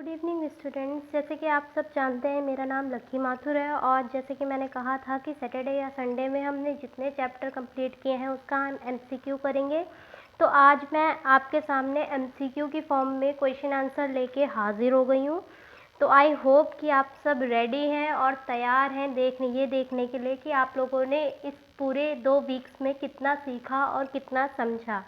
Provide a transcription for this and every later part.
Good evening students. जैसे कि आप सब जानते हैं मेरा नाम लक्की माथुर है और जैसे कि मैंने कहा था कि सैटरडे या संडे में हमने जितने चैप्टर कंप्लीट किए हैं उसका हम एमसीक्यू करेंगे। तो आज मैं आपके सामने एमसीक्यू की फॉर्म में क्वेश्चन आंसर लेके हाजिर हो गई हूँ। तो आई होप कि आप सब रेडी हैं और तैयार हैं देखने के लिए कि आप लोगों ने इस पूरे 2 वीक्स में कितना सीखा और कितना समझा।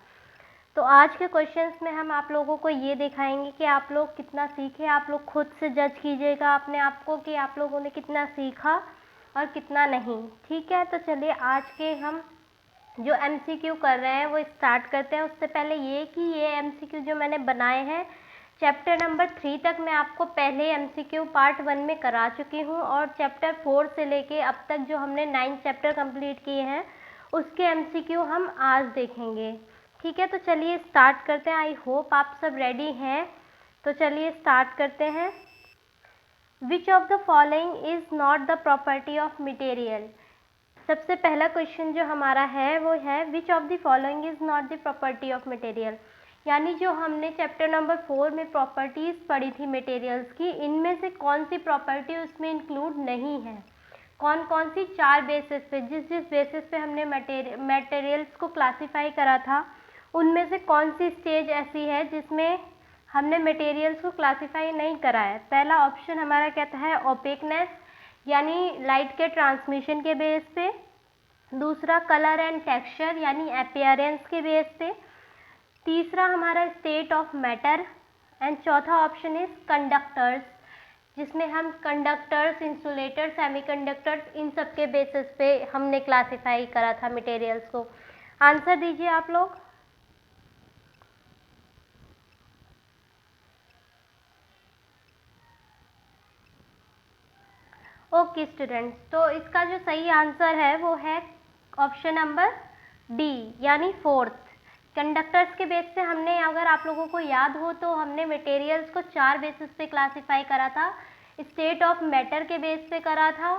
तो आज के क्वेश्चंस में हम आप लोगों को ये दिखाएंगे कि आप लोग कितना सीखे। आप लोग खुद से जज कीजिएगा अपने आप को कि आप लोगों ने कितना सीखा और कितना नहीं। ठीक है, तो चलिए आज के हम जो एमसीक्यू कर रहे हैं वो स्टार्ट करते हैं। उससे पहले ये कि ये एमसीक्यू जो मैंने बनाए हैं चैप्टर नंबर 3 तक मैं आपको पहले एमसीक्यू पार्ट 1 में करा चुकी हूँ और चैप्टर 4 से लेके अब तक जो हमने 9 चैप्टर कंप्लीट किए हैं उसके एमसीक्यू हम आज देखेंगे। ठीक है, तो चलिए स्टार्ट करते हैं। आई होप आप सब रेडी हैं, तो चलिए स्टार्ट करते हैं। Which of the following is not the property of material. सबसे पहला क्वेश्चन जो हमारा है वो है which of the following is not the property of material. यानी जो हमने चैप्टर नंबर 4 में प्रॉपर्टीज़ पढ़ी थी मटेरियल्स की, इनमें से कौन सी प्रॉपर्टी उसमें इंक्लूड नहीं है। कौन कौन सी 4 बेसिस पे, जिस बेसिस पे हमने मटेरियल्स को क्लासीफाई करा था उनमें से कौन सी स्टेज ऐसी है जिसमें हमने मटेरियल्स को क्लासीफाई नहीं करा है। पहला ऑप्शन हमारा कहता है ओपेकनेस, यानी लाइट के ट्रांसमिशन के बेस पे। दूसरा कलर एंड टेक्सचर, यानी अपीयरेंस के बेस पे। तीसरा हमारा स्टेट ऑफ मैटर एंड चौथा ऑप्शन इज कंडक्टर्स, जिसमें हम कंडक्टर्स, इंसुलेटर, सेमीकंडक्टर्स, इन सब के बेसिस पे हमने क्लासीफाई करा था मटेरियल्स को। आंसर दीजिए आप लोग। ओके स्टूडेंट्स, तो इसका जो सही आंसर है वो है ऑप्शन नंबर डी, यानी 4th। कंडक्टर्स के बेस पे हमने, अगर आप लोगों को याद हो तो हमने मटेरियल्स को 4 बेसिस पे क्लासीफाई करा था। स्टेट ऑफ मैटर के बेस पे करा था,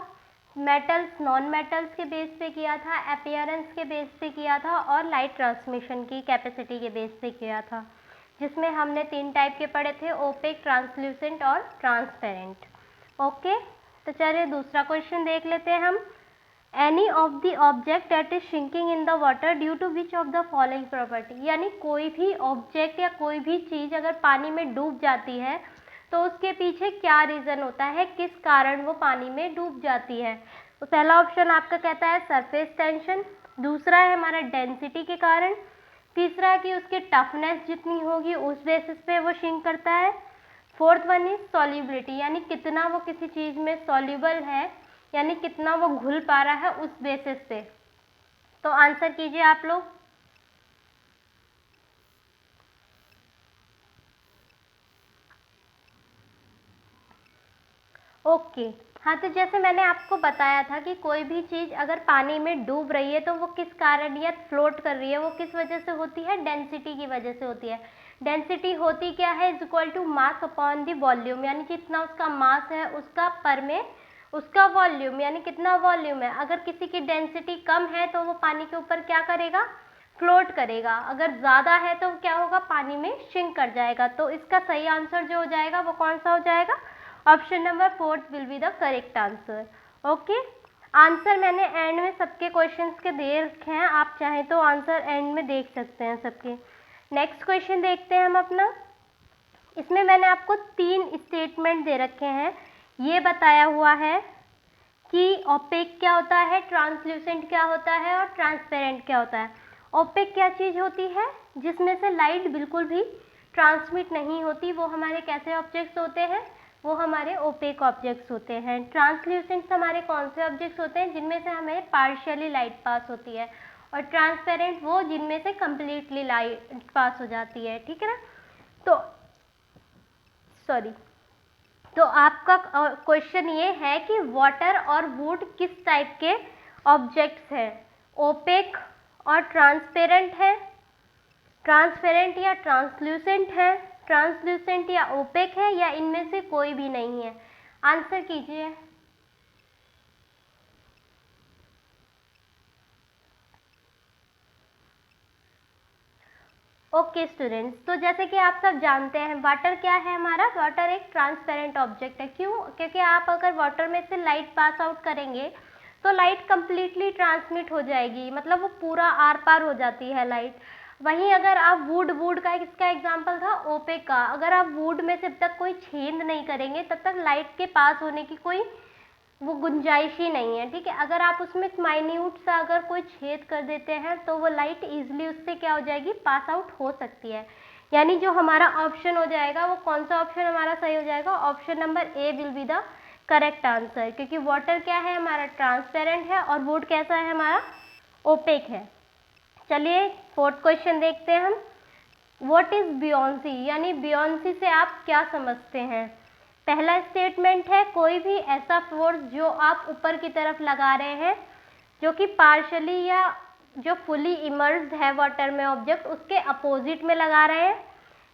मेटल्स नॉन मेटल्स के बेस पे किया था, अपीयरेंस के बेस पे किया था और लाइट ट्रांसमिशन की कैपेसिटी के बेस पे किया था, जिसमें हमने 3 टाइप के पढ़े थे, ओपेक, ट्रांसल्यूसेंट और ट्रांसपेरेंट। ओके, तो चलिए दूसरा क्वेश्चन देख लेते हैं हम। Any of the object that is sinking in the water due to which of the following property. यानी कोई भी ऑब्जेक्ट या कोई भी चीज़ अगर पानी में डूब जाती है तो उसके पीछे क्या रीज़न होता है, किस कारण वो पानी में डूब जाती है। तो पहला ऑप्शन आपका कहता है सरफेस टेंशन, दूसरा है हमारा डेंसिटी के कारण, तीसरा है कि उसकी टफनेस जितनी होगी उस बेसिस पे वो शिंक करता है, फोर्थ वन इज सॉल्युबिलिटी, यानी कितना वो किसी चीज़ में सॉल्युबल है, यानी कितना वो घुल पा रहा है उस बेसिस पे। तो आंसर कीजिए आप लोग। ओके, हाँ, तो जैसे मैंने आपको बताया था कि कोई भी चीज़ अगर पानी में डूब रही है तो वो किस कारण या फ्लोट कर रही है, वो किस वजह से होती है, डेंसिटी की वजह से होती है। डेंसिटी होती क्या है, is equal to mass upon the volume, यानी जितना उसका मास है उसका पर में उसका वॉल्यूम, यानी कितना वॉल्यूम है। अगर किसी की डेंसिटी कम है तो वो पानी के ऊपर क्या करेगा, फ्लोट करेगा। अगर ज़्यादा है तो क्या होगा, पानी में शिंक कर जाएगा। तो इसका सही आंसर जो हो जाएगा वो कौन सा हो जाएगा, option number 4 will be the correct answer. Okay, answer मैंने एंड में सबके क्वेश्चंस के दे रखे हैं, आप चाहें तो आंसर एंड में देख सकते हैं सबके। नेक्स्ट क्वेश्चन देखते हैं हम अपना। इसमें मैंने आपको 3 स्टेटमेंट दे रखे हैं। ये बताया हुआ है कि ओपेक क्या होता है, ट्रांसल्यूसेंट क्या होता है और ट्रांसपेरेंट क्या होता है। ओपेक क्या चीज़ होती है, जिसमें से लाइट बिल्कुल भी ट्रांसमिट नहीं होती, वो हमारे कैसे ऑब्जेक्ट्स होते हैं, वो हमारे ओपेक ऑब्जेक्ट्स होते हैं। ट्रांसल्यूसेंट्स हमारे कौन से ऑब्जेक्ट्स होते हैं, जिनमें से हमें पार्शियली लाइट पास होती है, और ट्रांसपेरेंट वो जिनमें से कंप्लीटली लाइट पास हो जाती है। ठीक है ना, तो सॉरी, तो आपका क्वेश्चन ये है कि वाटर और वुड किस टाइप के ऑब्जेक्ट्स हैं, ओपेक और ट्रांसपेरेंट है, ट्रांसपेरेंट या ट्रांसल्यूसेंट है, ट्रांसल्यूसेंट या ओपेक है, या इनमें से कोई भी नहीं है। आंसर कीजिए। ओके स्टूडेंट्स, तो जैसे कि आप सब जानते हैं वाटर क्या है हमारा। वाटर एक ट्रांसपेरेंट ऑब्जेक्ट है। क्यों? क्योंकि आप अगर वाटर में से लाइट पास आउट करेंगे तो लाइट कंप्लीटली ट्रांसमिट हो जाएगी, मतलब वो पूरा आर पार हो जाती है लाइट। वहीं अगर आप वुड का इसका एग्जांपल था ओपेक का, अगर आप वुड में से जब तक कोई छेद नहीं करेंगे तब तक लाइट के पास होने की कोई वो गुंजाइश ही नहीं है। ठीक है, अगर आप उसमें माइन्यूट सा अगर कोई छेद कर देते हैं तो वो लाइट इजीली उससे क्या हो जाएगी, पास आउट हो सकती है। यानी जो हमारा ऑप्शन हो जाएगा वो कौन सा ऑप्शन हमारा सही हो जाएगा, option number A will be the correct answer. क्योंकि वाटर क्या है हमारा, ट्रांसपेरेंट है, और वुड कैसा है हमारा, ओपेक है। चलिए फोर्थ क्वेश्चन देखते हैं हम। व्हाट इज बियोंसी, यानी बियोंसी से आप क्या समझते हैं। पहला स्टेटमेंट है कोई भी ऐसा फोर्स जो आप ऊपर की तरफ लगा रहे हैं जो कि पार्शली या जो फुली इमर्स्ड है वाटर में ऑब्जेक्ट उसके अपोजिट में लगा रहे हैं,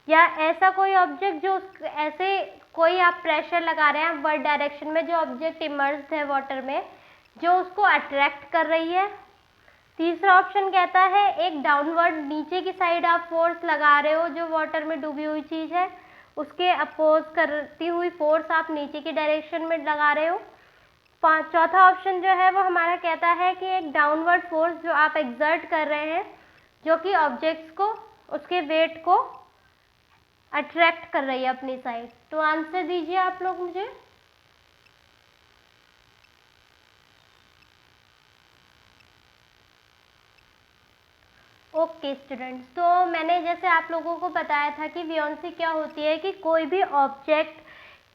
या ऐसा कोई ऑब्जेक्ट जो ऐसे कोई आप प्रेशर लगा रहे हैं वर्ड डायरेक्शन में जो ऑब्जेक्ट इमर्स्ड है वाटर में जो उसको अट्रैक्ट कर रही है। तीसरा ऑप्शन कहता है एक डाउनवर्ड नीचे की साइड आप फोर्स लगा रहे हो जो वाटर में डूबी हुई चीज है उसके अपोज करती हुई फोर्स आप नीचे की डायरेक्शन में लगा रहे हो। चौथा ऑप्शन जो है वो हमारा कहता है कि एक डाउनवर्ड फोर्स जो आप एक्सर्ट कर रहे हैं जो कि ऑब्जेक्ट्स को उसके वेट को अट्रैक्ट कर रही है अपनी साइड। तो आंसर दीजिए आप लोग मुझे। ओके स्टूडेंट्स, तो मैंने जैसे आप लोगों को बताया था कि बियोंसी क्या होती है कि कोई भी ऑब्जेक्ट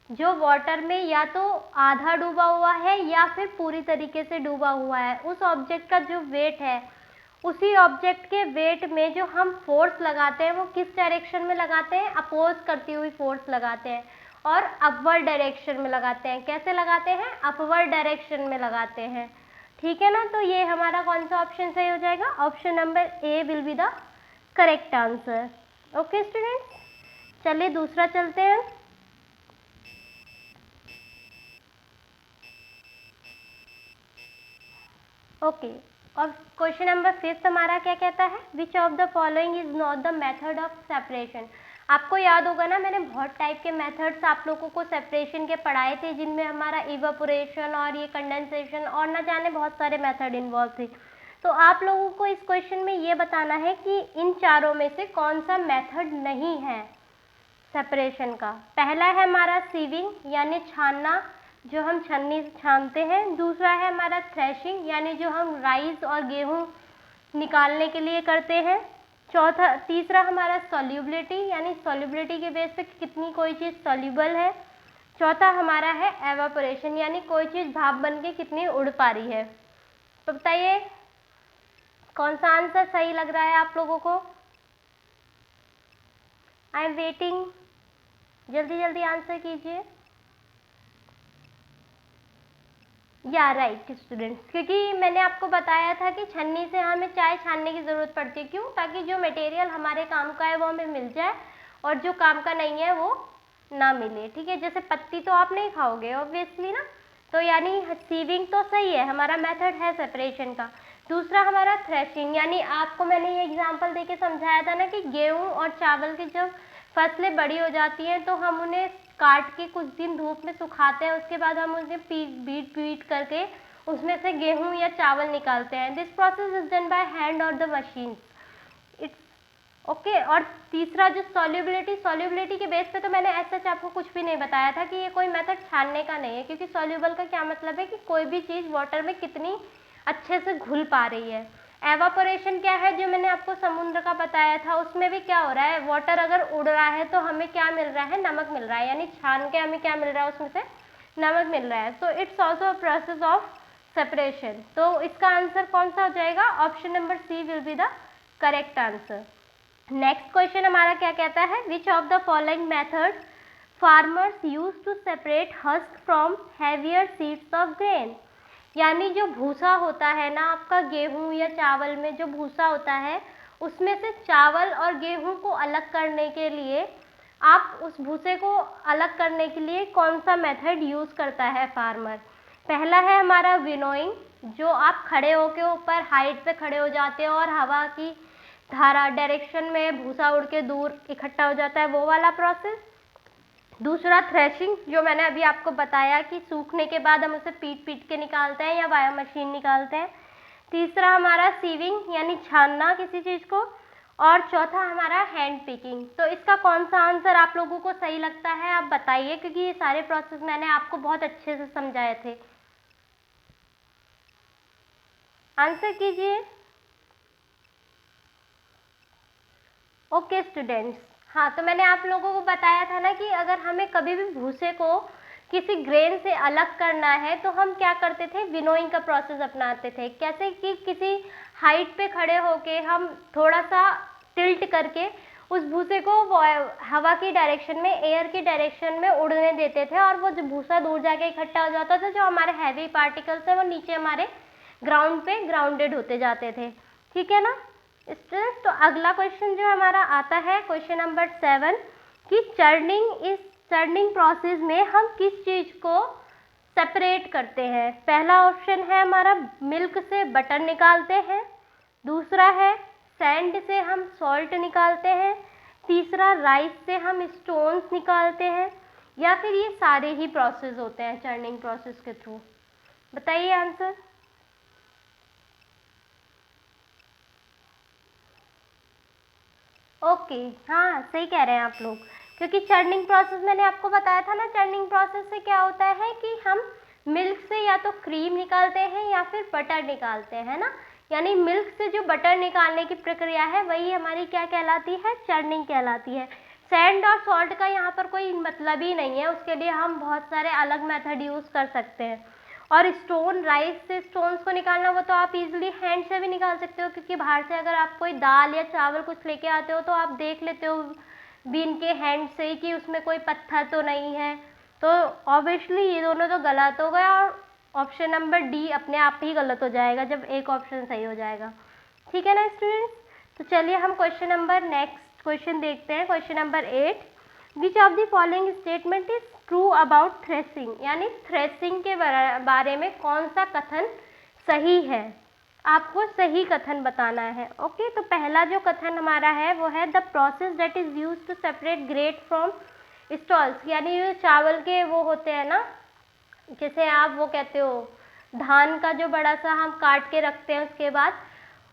जो वाटर में या तो आधा डूबा हुआ है या फिर पूरी तरीके से डूबा हुआ है, उस ऑब्जेक्ट का जो वेट है उसी ऑब्जेक्ट के वेट में जो हम फोर्स लगाते हैं वो किस डायरेक्शन में लगाते हैं, अपोज करती हुई फोर्स लगाते हैं और अपवर्ड डायरेक्शन में लगाते हैं। कैसे लगाते हैं, अपवर्ड डायरेक्शन में लगाते हैं। ठीक है ना, तो ये हमारा कौन सा ऑप्शन सही हो जाएगा, option number A will be the correct answer. Okay students, चलिए दूसरा चलते हैं। ओके, और क्वेश्चन नंबर 5 हमारा क्या कहता है, which of the following is not the method of separation. आपको याद होगा ना, मैंने बहुत टाइप के मेथड्स आप लोगों को सेपरेशन के पढ़ाए थे जिनमें हमारा इवेपोरेशन और ये कंडेंसेशन और न जाने बहुत सारे मेथड इन्वॉल्व थे। तो आप लोगों को इस क्वेश्चन में ये बताना है कि इन चारों में से कौन सा मेथड नहीं है सेपरेशन का। पहला है हमारा सीविंग यानी छानना, जो हम छन्नी से छानते हैं। दूसरा है हमारा थ्रेशिंग यानी जो हम राइस और गेहूं निकालने के लिए करते हैं। तीसरा हमारा सॉल्युबिलिटी यानी सॉल्युबिलिटी के बेस पे कितनी कोई चीज़ सॉल्युबल है। चौथा हमारा है एवापोरेशन यानी कोई चीज़ भाप बन के कितनी उड़ पा रही है। तो बताइए कौन सा आंसर सही लग रहा है आप लोगों को। आई एम वेटिंग, जल्दी जल्दी आंसर कीजिए। या राइट स्टूडेंट्स, क्योंकि मैंने आपको बताया था कि छन्नी से हमें चाय छानने की ज़रूरत पड़ती है। क्यों? ताकि जो मटेरियल हमारे काम का है वो हमें मिल जाए और जो काम का नहीं है वो ना मिले। ठीक है, जैसे पत्ती तो आप नहीं खाओगे ऑब्वियसली ना, तो यानी सीविंग तो सही है, हमारा मेथड है सेपरेशन का। दूसरा हमारा थ्रेशिंग, यानी आपको मैंने ये एग्जाम्पल देके समझाया था ना कि गेहूँ और चावल की जब फसलें बड़ी हो जाती हैं तो हम उन्हें काट के कुछ दिन धूप में सुखाते हैं, उसके बाद हम उन्हें बीट करके उसमें से गेहूं या चावल निकालते हैं। This process is done by hand और द मशीन। It's okay. और तीसरा जो सॉल्युबिलिटी के बेस पे तो मैंने ऐसा आपको कुछ भी नहीं बताया था कि ये कोई मेथड छानने का नहीं है, क्योंकि सॉल्युबल का क्या मतलब है कि कोई भी चीज़ वाटर में कितनी अच्छे से घुल पा रही है। एवापोरेशन क्या है, जो मैंने आपको समुद्र का बताया था, उसमें भी क्या हो रहा है, वाटर अगर उड़ रहा है तो हमें क्या मिल रहा है, नमक मिल रहा है, यानी छान के हमें क्या मिल रहा है, उसमें से नमक मिल रहा है। So it's also a process of separation. तो इसका आंसर कौन सा हो जाएगा, option number C will be the correct answer. Next question हमारा क्या कहता है, which of the following method farmers use to separate husk from heavier seeds of grain. यानी जो भूसा होता है ना आपका गेहूं या चावल में जो भूसा होता है उसमें से चावल और गेहूं को अलग करने के लिए आप उस भूसे को अलग करने के लिए कौन सा मेथड यूज़ करता है फार्मर। पहला है हमारा विनोइंग, जो आप खड़े होके ऊपर हाइट पे खड़े हो जाते हो और हवा की धारा डायरेक्शन में भूसा उड़ के दूर इकट्ठा हो जाता है, वो वाला प्रोसेस। दूसरा थ्रेशिंग, जो मैंने अभी आपको बताया कि सूखने के बाद हम उसे पीट पीट के निकालते हैं या वाया मशीन निकालते हैं। तीसरा हमारा सीविंग यानी छानना किसी चीज़ को, और चौथा हमारा हैंड पिकिंग। तो इसका कौन सा आंसर आप लोगों को सही लगता है आप बताइए, क्योंकि ये सारे प्रोसेस मैंने आपको बहुत अच्छे से समझाए थे। आंसर कीजिए। ओके स्टूडेंट्स, हाँ तो मैंने आप लोगों को बताया था ना कि अगर हमें कभी भी भूसे को किसी ग्रेन से अलग करना है तो हम क्या करते थे, विनोइंग का प्रोसेस अपनाते थे। कैसे कि किसी हाइट पे खड़े होके हम थोड़ा सा टिल्ट करके उस भूसे को हवा की डायरेक्शन में, एयर की डायरेक्शन में उड़ने देते थे, और वो जो भूसा दूर जाके इकट्ठा हो जाता था, जो हमारे हैवी पार्टिकल्स है वो नीचे हमारे ग्राउंड पे ग्राउंडेड होते जाते थे। ठीक है ना स्टूडेंट्स, तो अगला क्वेश्चन जो हमारा आता है क्वेश्चन नंबर 7 कि चर्निंग प्रोसेस में हम किस चीज़ को सेपरेट करते हैं। पहला ऑप्शन है हमारा मिल्क से बटर निकालते हैं, दूसरा है सैंड से हम सॉल्ट निकालते हैं, तीसरा राइस से हम स्टोन्स निकालते हैं, या फिर ये सारे ही प्रोसेस होते हैं चर्निंग प्रोसेस के थ्रू। बताइए आंसर। ओके हाँ सही कह रहे हैं आप लोग, क्योंकि चर्निंग प्रोसेस मैंने आपको बताया था ना, चर्निंग प्रोसेस से क्या होता है कि हम मिल्क से या तो क्रीम निकालते हैं या फिर बटर निकालते हैं ना, यानी मिल्क से जो बटर निकालने की प्रक्रिया है वही हमारी क्या कहलाती है, चर्निंग कहलाती है। सैंड और सॉल्ट का यहाँ पर कोई मतलब ही नहीं है, उसके लिए हम बहुत सारे अलग मेथड यूज़ कर सकते हैं। और स्टोन, राइस से स्टोन्स को निकालना वो तो आप इजीली हैंड से भी निकाल सकते हो, क्योंकि बाहर से अगर आप कोई दाल या चावल कुछ लेके आते हो तो आप देख लेते हो बीन के हैंड से ही कि उसमें कोई पत्थर तो नहीं है। तो ऑब्वियसली ये दोनों तो गलत हो गया, और ऑप्शन नंबर डी अपने आप ही गलत हो जाएगा जब एक ऑप्शन सही हो जाएगा। ठीक है ना स्टूडेंट्स, तो चलिए हम नेक्स्ट क्वेश्चन देखते हैं। Question number 8, which of the following statement is true about threshing, यानी थ्रेसिंग के बारे में कौन सा कथन सही है, आपको सही कथन बताना है। ओके, तो पहला जो कथन हमारा है वो है the process that is used to separate great from stalls, यानी जो चावल के वो होते हैं ना, जैसे आप वो कहते हो धान का जो बड़ा सा हम काट के रखते हैं, उसके बाद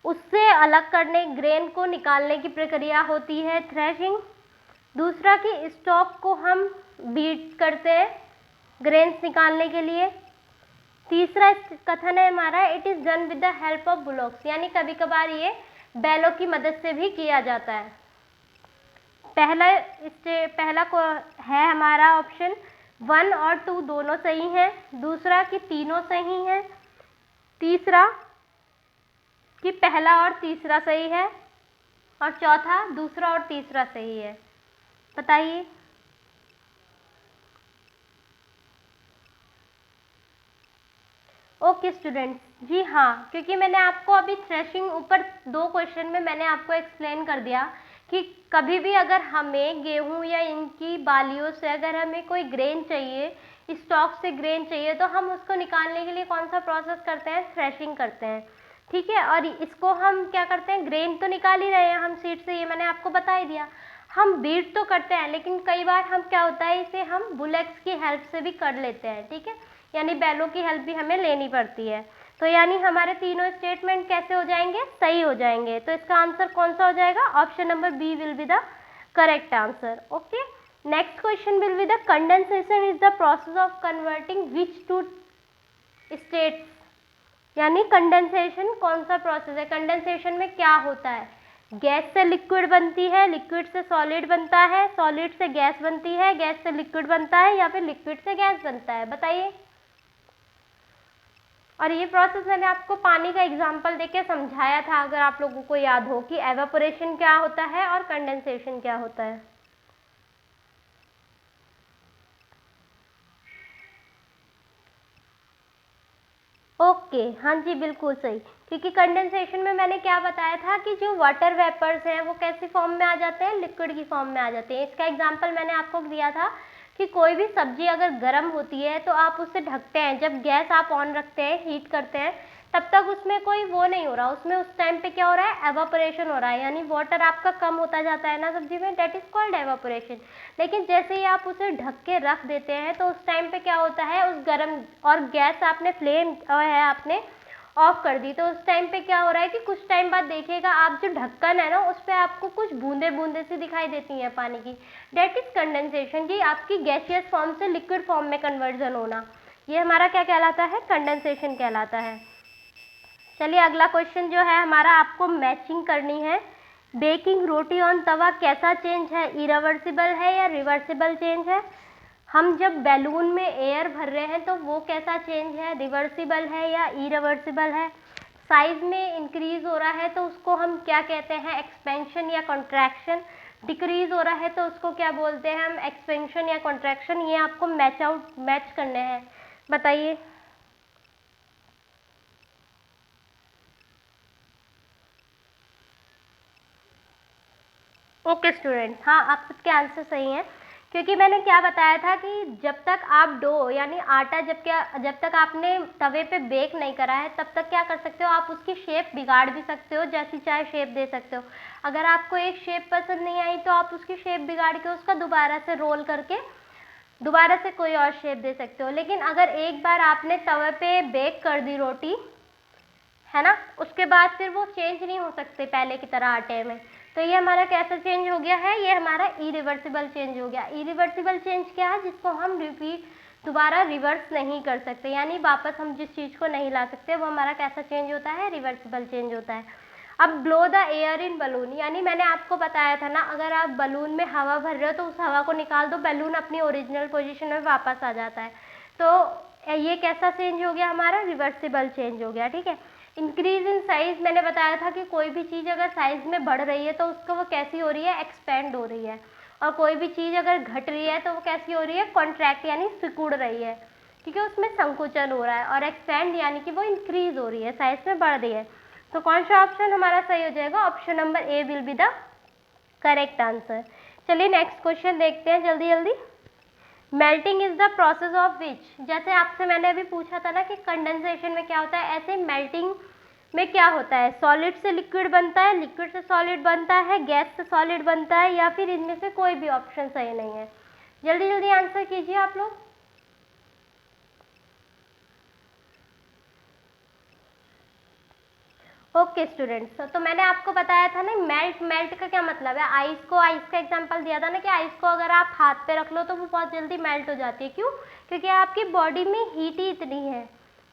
उससे अलग करने, ग्रेन को निकालने की प्रक्रिया होती है थ्रेशिंग। दूसरा कि स्टॉक को हम बीट करते हैं ग्रेन्स निकालने के लिए। तीसरा कथन है हमारा it is done with the help of bullocks, यानी कभी कभार ये बैलों की मदद से भी किया जाता है। पहला को है हमारा ऑप्शन 1 और 2 दोनों सही हैं, दूसरा कि तीनों सही हैं, तीसरा कि पहला और तीसरा सही है, और चौथा दूसरा और तीसरा सही है। बताइए। ओके स्टूडेंट्स, जी हाँ, क्योंकि मैंने आपको अभी थ्रेशिंग ऊपर 2 क्वेश्चन में मैंने आपको एक्सप्लेन कर दिया कि कभी भी अगर हमें गेहूं या इनकी बालियों से अगर हमें कोई ग्रेन चाहिए, स्टॉक से ग्रेन चाहिए, तो हम उसको निकालने के लिए कौन सा प्रोसेस करते हैं, थ्रेशिंग करते हैं। ठीक है, और इसको हम क्या करते हैं, ग्रेन तो निकाल ही रहे हैं हम सीड से, ये मैंने आपको बता ही दिया। हम बीट तो करते हैं, लेकिन कई बार हम क्या होता है इसे हम बुलेट्स की हेल्प से भी कर लेते हैं। ठीक है, यानी बैलों की हेल्प भी हमें लेनी पड़ती है। तो यानी हमारे तीनों स्टेटमेंट कैसे हो जाएंगे, सही हो जाएंगे। तो इसका आंसर कौन सा हो जाएगा, option number B will be the correct answer. Okay, next question will be the condensation is the process of converting which two states, यानी कंडेंसेशन कौन सा प्रोसेस है, कंडेंसेशन में क्या होता है, गैस से लिक्विड बनती है, लिक्विड से सॉलिड बनता है, सॉलिड से गैस बनती है, गैस से लिक्विड बनता है, या फिर लिक्विड से गैस बनता है, बताइए। और ये प्रोसेस मैंने आपको पानी का एग्जांपल देके समझाया था, अगर आप लोगों को याद हो कि एवापोरेशन क्या होता है और कंडेंसेशन क्या होता है। ओके, हाँ जी बिल्कुल सही, क्योंकि कंडेंसेशन में मैंने क्या बताया था कि जो वाटर वेपर्स हैं वो कैसी फॉर्म में आ जाते हैं, लिक्विड की फॉर्म में आ जाते हैं। इसका एग्जांपल मैंने आपको दिया था कि कोई भी सब्जी अगर गर्म होती है तो आप उससे ढकते हैं, जब गैस आप ऑन रखते हैं, हीट करते हैं, तब तक उसमें कोई वो नहीं हो रहा, उसमें उस टाइम पे क्या हो रहा है, एवापोरेशन हो रहा है, यानी वाटर आपका कम होता जाता है ना सब्जी में, दैट इज कॉल्ड एवापोरेशन। लेकिन जैसे ही आप उसे ढक के रख देते हैं तो उस टाइम पे क्या होता है, उस गर्म और गैस आपने फ्लेम है आपने ऑफ कर दी, तो उस टाइम पे क्या हो रहा है कि कुछ टाइम बाद देखिएगा आप जो ढक्कन है ना उस पर आपको कुछ बूंदे बूंदे सी दिखाई देती हैं पानी की, डेट इज कंडेंसेशन, की आपकी गैसियस फॉर्म से लिक्विड फॉर्म में कन्वर्जन होना, ये हमारा क्या कहलाता है, कंडेंसेशन कहलाता है। चलिए अगला क्वेश्चन जो है हमारा, आपको मैचिंग करनी है। बेकिंग रोटी ऑन तवा कैसा चेंज है, इरिवर्सिबल है या रिवर्सिबल चेंज है। हम जब बैलून में एयर भर रहे हैं तो वो कैसा चेंज है, रिवर्सिबल है या इरिवर्सिबल है। साइज में इंक्रीज हो रहा है तो उसको हम क्या कहते हैं, एक्सपेंशन या कॉन्ट्रैक्शन। डिक्रीज हो रहा है तो उसको क्या बोलते हैं हम, एक्सपेंशन या कॉन्ट्रैक्शन। ये आपको मैच करने हैं, बताइए। ओके स्टूडेंट, हाँ आप सबके आंसर सही हैं, क्योंकि मैंने क्या बताया था कि जब तक आप डो यानी आटा जब तक आपने तवे पे बेक नहीं करा है तब तक क्या कर सकते हो, आप उसकी शेप बिगाड़ भी सकते हो, जैसी चाहे शेप दे सकते हो। अगर आपको एक शेप पसंद नहीं आई तो आप उसकी शेप बिगाड़ के उसका दोबारा से रोल करके दोबारा से कोई और शेप दे सकते हो। लेकिन अगर एक बार आपने तवे पे बेक कर दी रोटी, है ना, उसके बाद फिर वो चेंज नहीं हो सकते पहले की तरह आटे में, तो ये हमारा कैसा चेंज हो गया है, ये हमारा इरिवर्सिबल चेंज हो गया। इरिवर्सिबल चेंज क्या है, जिसको हम दोबारा रिवर्स नहीं कर सकते, यानी वापस हम जिस चीज़ को नहीं ला सकते वो हमारा कैसा चेंज होता है, रिवर्सिबल चेंज होता है। अब blow the air in balloon, यानी मैंने आपको बताया था ना, अगर आप बलून में हवा भर रहे हो तो उस हवा को निकाल दो, बलून अपनी ओरिजिनल पोजीशन में वापस आ जाता है। तो ये कैसा चेंज हो गया हमारा, रिवर्सिबल चेंज हो गया, ठीक है। इंक्रीज इन साइज, मैंने बताया था कि कोई भी चीज़ अगर साइज में बढ़ रही है तो उसको वो कैसी हो रही है, एक्सपेंड हो रही है, और कोई भी चीज़ अगर घट रही है तो वो कैसी हो रही है, कॉन्ट्रैक्ट यानी सिकुड़ रही है, क्योंकि उसमें संकुचन हो रहा है। और एक्सपेंड यानी कि वो इंक्रीज हो रही है, साइज में बढ़ रही है। तो कौन सा ऑप्शन हमारा सही हो जाएगा, option number A will be the correct answer. चलिए नेक्स्ट क्वेश्चन देखते हैं जल्दी जल्दी। Melting is the process of which, जैसे आपसे मैंने अभी पूछा था ना कि कंडेंसेशन में क्या होता है, ऐसे मेल्टिंग में क्या होता है, सॉलिड से लिक्विड बनता है, लिक्विड से सॉलिड बनता है, गैस से सॉलिड बनता है, या फिर इनमें से कोई भी ऑप्शन सही नहीं है। जल्दी जल्दी आंसर कीजिए आप लोग। ओके स्टूडेंट्स, तो मैंने आपको बताया था ना, मेल्ट का क्या मतलब है, आइस का एग्जांपल दिया था ना कि आइस को अगर आप हाथ पे रख लो तो वो बहुत जल्दी मेल्ट हो जाती है। क्यों, क्योंकि आपकी बॉडी में हीट ही इतनी है,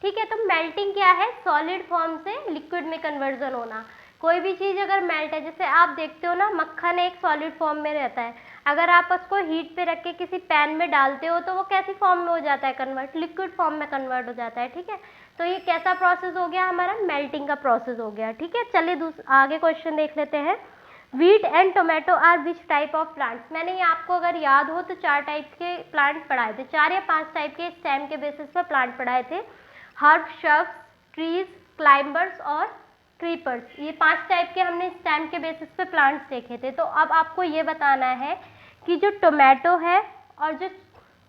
ठीक है। तो मेल्टिंग क्या है, सॉलिड फॉर्म से लिक्विड में कन्वर्जन होना। कोई भी चीज़ अगर मेल्ट है, जैसे आप देखते हो ना मक्खन एक सॉलिड फॉर्म में रहता है, अगर आप उसको हीट पे रख के किसी पैन में डालते हो तो वो कैसी फॉर्म में हो जाता है कन्वर्ट, लिक्विड फॉर्म में कन्वर्ट हो जाता है, ठीक है। तो ये कैसा प्रोसेस हो गया हमारा, मेल्टिंग का प्रोसेस हो गया, ठीक है। चलिए आगे क्वेश्चन देख लेते हैं। Wheat and tomato are which type of plants, मैंने ये आपको अगर याद हो तो 4 टाइप के प्लांट पढ़ाए थे, 4 या 5 टाइप के स्टेम के बेसिस पर प्लांट पढ़ाए थे, हर्ब, श्रब्स, ट्रीज, क्लाइंबर्स और क्रीपर्स। ये 5 टाइप के हमने स्टेम के बेसिस पे प्लांट्स देखे थे। तो अब आपको ये बताना है कि जो टोमेटो है और जो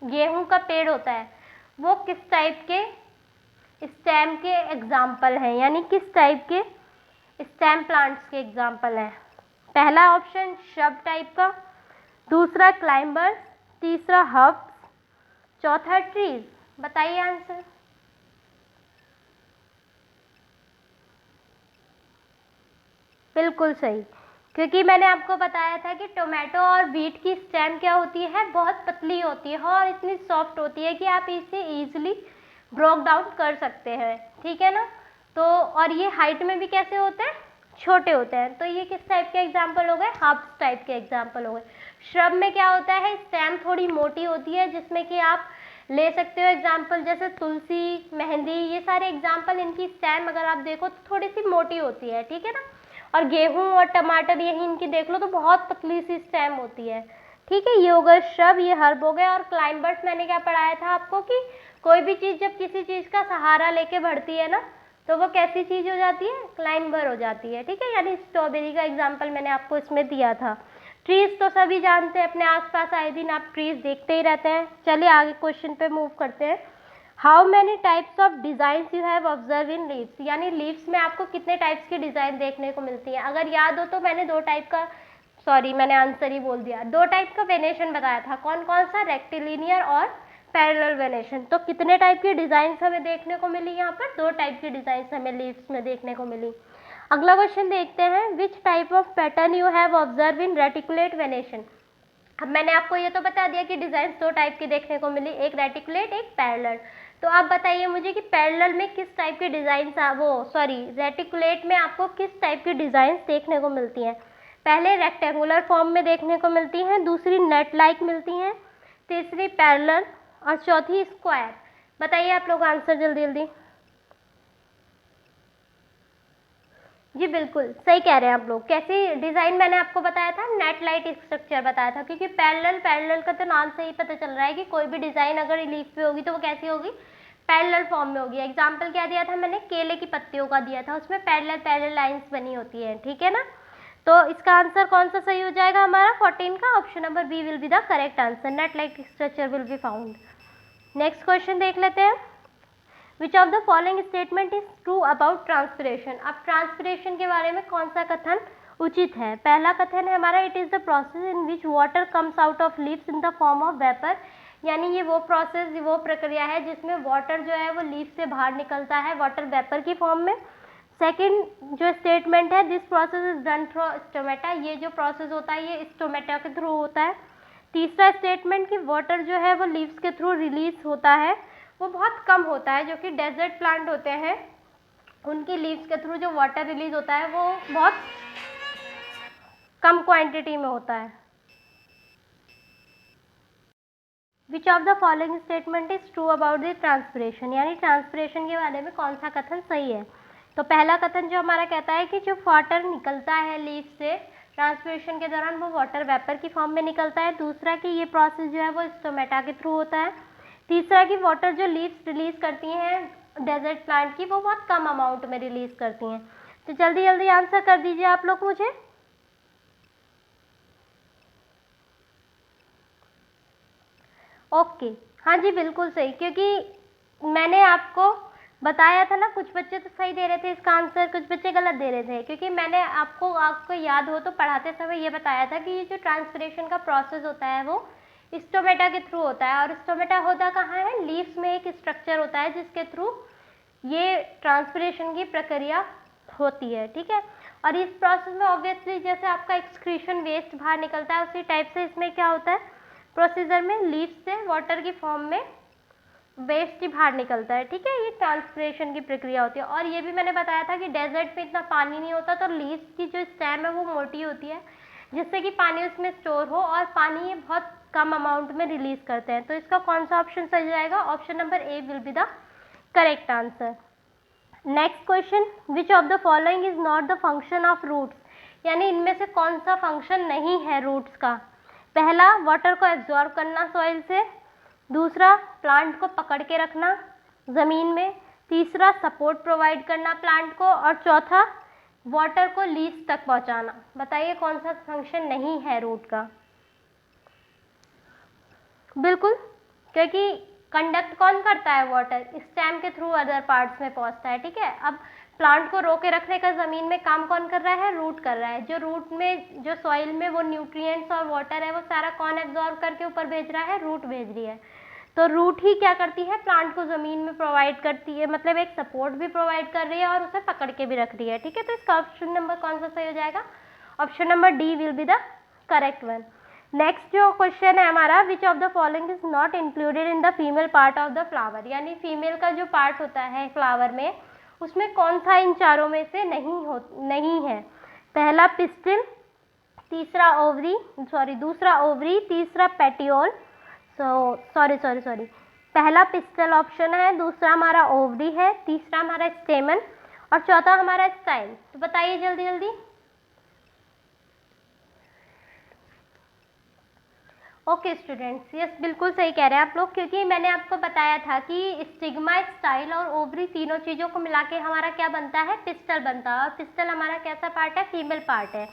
गेहूं का पेड़ होता है वो किस टाइप के स्टेम के एग्जाम्पल हैं, यानी किस टाइप के स्टेम प्लांट्स के एग्जाम्पल हैं। पहला ऑप्शन श्रब टाइप का, दूसरा क्लाइंबर्स, तीसरा हर्ब्स, चौथा ट्रीज। बताइए आंसर। बिल्कुल सही, क्योंकि मैंने आपको बताया था कि टोमेटो और बीट की स्टेम क्या होती है, बहुत पतली होती है और इतनी सॉफ्ट होती है कि आप इसे ईजिली ब्रोक डाउन कर सकते हैं, ठीक है ना। तो और ये हाइट में भी कैसे होते हैं, छोटे होते हैं। तो ये किस टाइप के एग्जाम्पल हो गए, हर्ब्स टाइप के एग्जाम्पल हो गए। श्रब में क्या होता है, स्टेम थोड़ी मोटी होती है, जिसमें कि आप ले सकते हो एग्जाम्पल जैसे तुलसी, मेहंदी, ये सारे एग्जाम्पल, इनकी स्टेम अगर आप देखो तो थोड़ी सी मोटी होती है, ठीक है ना। और गेहूं और टमाटर यही इनकी देख लो तो बहुत पतली सी स्टेम होती है, ठीक है। ये हो गए श्रब, ये हर्ब हो गए। और क्लाइंबर्स मैंने क्या पढ़ाया था आपको कि कोई भी चीज़ जब किसी चीज़ का सहारा लेके बढ़ती है ना तो वो कैसी चीज़ हो जाती है, क्लाइंबर हो जाती है, ठीक है। यानी स्ट्रॉबेरी का एग्जाम्पल मैंने आपको इसमें दिया था। ट्रीज तो सभी जानते हैं, अपने आसपास आए दिन आप ट्रीज देखते ही रहते हैं। चलिए आगे क्वेश्चन पे मूव करते हैं। How many types of designs you have observe in leaves, यानी लीव्स में आपको कितने टाइप्स की डिज़ाइन देखने को मिलती है। अगर याद हो तो मैंने मैंने आंसर ही बोल दिया, 2 टाइप का वेनेशन बताया था। कौन कौन सा? रेक्टिलिनियर और पैरेलल वेनेशन। तो कितने टाइप की डिज़ाइंस हमें देखने को मिली यहाँ पर? 2 टाइप की डिज़ाइंस हमें लीव्स में देखने को मिली। अगला क्वेश्चन देखते हैं, विच type of pattern you have observe in reticulate venation. अब मैंने आपको ये तो बता दिया कि डिज़ाइंस 2 टाइप की देखने को मिली, एक रेटिकुलेट एक पैरेलल। तो आप बताइए मुझे कि पैरेलल में किस टाइप की डिज़ाइंस रेटिकुलेट में आपको किस टाइप की डिज़ाइंस देखने को मिलती हैं। पहले रेक्टेंगुलर फॉर्म में देखने को मिलती हैं, दूसरी नेट लाइक मिलती हैं, तीसरी पैरेलल और चौथी स्क्वायर। बताइए आप लोग आंसर जल्दी जल्दी। जी बिल्कुल सही कह रहे हैं आप लोग। कैसी डिज़ाइन मैंने आपको बताया था? नेट लाइट स्ट्रक्चर बताया था, क्योंकि पैरेलल का तो नाम से ही पता चल रहा है कि कोई भी डिज़ाइन अगर लीफ पे होगी तो वो कैसी होगी? पैरेलल फॉर्म में होगी। एग्जाम्पल क्या दिया था मैंने? केले की पत्तियों का दिया था, उसमें पैरेलल लाइंस बनी होती है, ठीक है ना। तो इसका आंसर कौन सा सही हो जाएगा हमारा? 14 का option number B will be the correct answer. Net like structure will be found. Next question देख लेते हैं, which of the following statement is true about transpiration. अब ट्रांसपिरेशन के बारे में कौन सा कथन उचित है? पहला कथन है हमारा, it is the process in which water comes out of leaves in the form of vapour, यानी ये वो प्रक्रिया है जिसमें वाटर जो है वो लीफ से बाहर निकलता है वाटर वेपर की फॉर्म में। सेकेंड जो स्टेटमेंट है, this process is done through stomata, ये जो प्रोसेस होता है ये स्टोमेटा के थ्रू होता है। तीसरा स्टेटमेंट कि वाटर जो है वो लीव्स के थ्रू रिलीज होता है, वो बहुत कम होता है, जो कि डेजर्ट प्लांट होते हैं उनकी लीव्स के थ्रू जो वाटर रिलीज होता है वो बहुत कम क्वांटिटी में होता है। Which of the following statement is true about the transpiration, यानी ट्रांसपिरेशन के बारे में कौन सा कथन सही है। तो पहला कथन जो हमारा कहता है कि जो वाटर निकलता है लीफ से ट्रांसपिरेशन के दौरान वो वाटर वेपर की फॉर्म में निकलता है। दूसरा कि ये प्रोसेस जो है वो स्टोमेटा के थ्रू होता है। तीसरा कि वाटर जो लीव्स रिलीज करती हैं डेजर्ट प्लांट की वो बहुत कम अमाउंट में रिलीज करती हैं। तो जल्दी जल्दी आंसर कर दीजिए आप लोग मुझे। ओके, हाँ जी बिल्कुल सही, क्योंकि मैंने आपको बताया था ना, कुछ बच्चे तो सही दे रहे थे इसका आंसर, कुछ बच्चे गलत दे रहे थे, क्योंकि मैंने आपको याद हो तो पढ़ाते समय ये बताया था कि ये जो ट्रांसपिरेशन का प्रोसेस होता है वो स्टोमेटा के थ्रू होता है। और स्टोमेटा होता कहाँ है? लीव्स में एक स्ट्रक्चर होता है जिसके थ्रू ये ट्रांसपिरेशन की प्रक्रिया होती है, ठीक है। और इस प्रोसेस में ऑब्वियसली जैसे आपका एक्सक्रीशन वेस्ट बाहर निकलता है उसी टाइप से इसमें क्या होता है, प्रोसीजर में लीव्स से वाटर की फॉर्म में वेस्ट ही बाहर निकलता है, ठीक है। ये ट्रांसपिरेशन की प्रक्रिया होती है। और ये भी मैंने बताया था कि डेजर्ट में इतना पानी नहीं होता, तो लीव्स की जो स्टेम है वो मोटी होती है जिससे कि पानी उसमें स्टोर हो, और पानी ये बहुत कम अमाउंट में रिलीज करते हैं। तो इसका कौन सा ऑप्शन सही जाएगा? Option number A will be the correct answer. Next question, which of the following is not the function of roots, यानी इनमें से कौन सा फंक्शन नहीं है रूट्स का। पहला, वाटर को एब्जॉर्ब करना सॉइल से। दूसरा, प्लांट को पकड़ के रखना ज़मीन में। तीसरा, सपोर्ट प्रोवाइड करना प्लांट को। और चौथा, वाटर को लीव्स तक पहुंचाना। बताइए कौन सा फंक्शन नहीं है रूट का। बिल्कुल, क्योंकि कंडक्ट कौन करता है? वाटर स्टेम के थ्रू अदर पार्ट्स में पहुंचता है, ठीक है। अब प्लांट को रोके रखने का ज़मीन में काम कौन कर रहा है? रूट कर रहा है। जो रूट में जो सॉइल में वो न्यूट्रिएंट्स और वाटर है वो सारा कौन एब्जॉर्ब करके ऊपर भेज रहा है? रूट भेज रही है। तो रूट ही क्या करती है? प्लांट को ज़मीन में प्रोवाइड करती है, मतलब एक सपोर्ट भी प्रोवाइड कर रही है और उसे पकड़ के भी रख रही है, ठीक है। तो इसका ऑप्शन नंबर कौन सा सही हो जाएगा? Option number D will be the correct one. Next जो क्वेश्चन है हमारा, विच of the following is not included in the female part of the flower, यानी फीमेल का जो पार्ट होता है फ्लावर में उसमें कौन सा इन चारों में से नहीं है। पहला पिस्टिल, दूसरा ओवरी, तीसरा पेटियोल, पहला पिस्टल ऑप्शन है, दूसरा हमारा ओवरी है, तीसरा हमारा स्टेमन और चौथा हमारा स्टाइल। तो बताइए जल्दी जल्दी। ओके स्टूडेंट्स, यस बिल्कुल सही कह रहे हैं आप लोग, क्योंकि मैंने आपको बताया था कि स्टिग्मा, स्टाइल और ओवरी तीनों चीज़ों को मिला के हमारा क्या बनता है? पिस्टल बनता है। और पिस्टल हमारा कैसा पार्ट है? फीमेल पार्ट है,